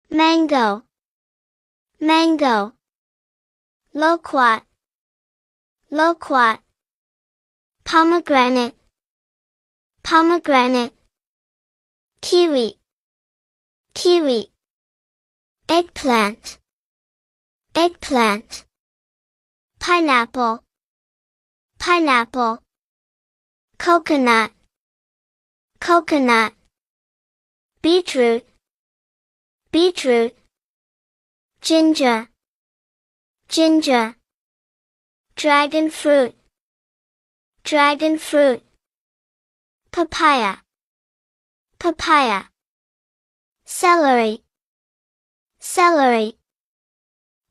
mango, mango. Loquat, loquat. Pomegranate, pomegranate. Kiwi, kiwi. Eggplant, eggplant. Pineapple, pineapple. Coconut, coconut. Beetroot, beetroot. Ginger, ginger. Dragon fruit, dragon fruit. Papaya, papaya. Celery, celery.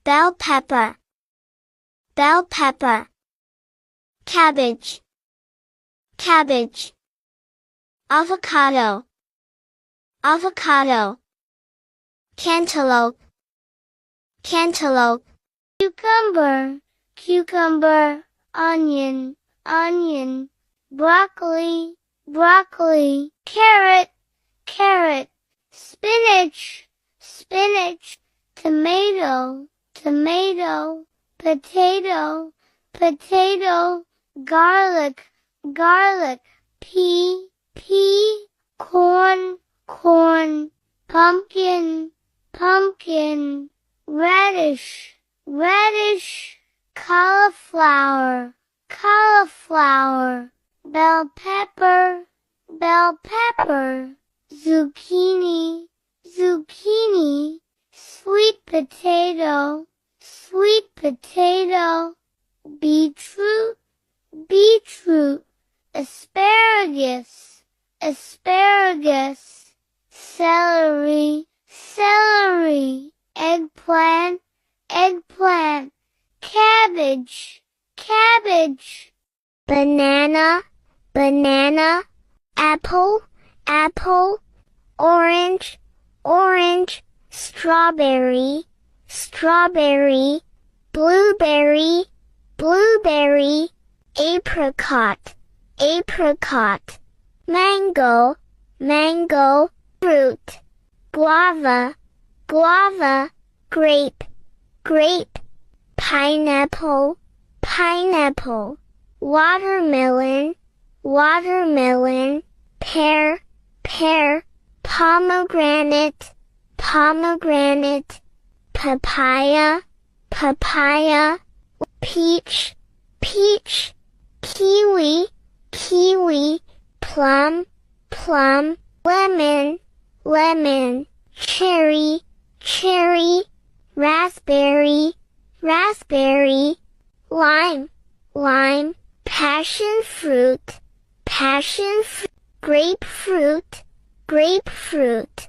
Bell pepper, bell pepper. Cabbage, cabbage. Avocado, avocado. Cantaloupe, cantaloupe. Cucumber, cucumber. Onion, onion. Broccoli, broccoli. Carrot, carrot. Spinach, spinach. Tomato, tomato. Potato, potato. Garlic, garlic. Pea, pea. Corn, corn. Pumpkin, pumpkin. Radish, radish. Cauliflower, cauliflower. Bell pepper, bell pepper. Zucchini, zucchini. Sweet potato, sweet potato. Beetroot, beetroot. Asparagus, asparagus. Celery, celery. Eggplant, eggplant. Cabbage, cabbage. Banana, banana. Apple, apple. Orange, orange. Strawberry, strawberry. Blueberry, blueberry. Apricot, apricot. Mango, mango. Fruit, guava, guava. Grape, grape. Pineapple, pineapple. Watermelon, watermelon. Pear, pear. Pomegranate, pomegranate. Papaya, papaya. Peach, peach. Kiwi, kiwi. Plum, plum. Lemon, lemon. Cherry, cherry. Raspberry, raspberry. Lime, lime. Passion fruit, passion fruit. Grapefruit, grapefruit.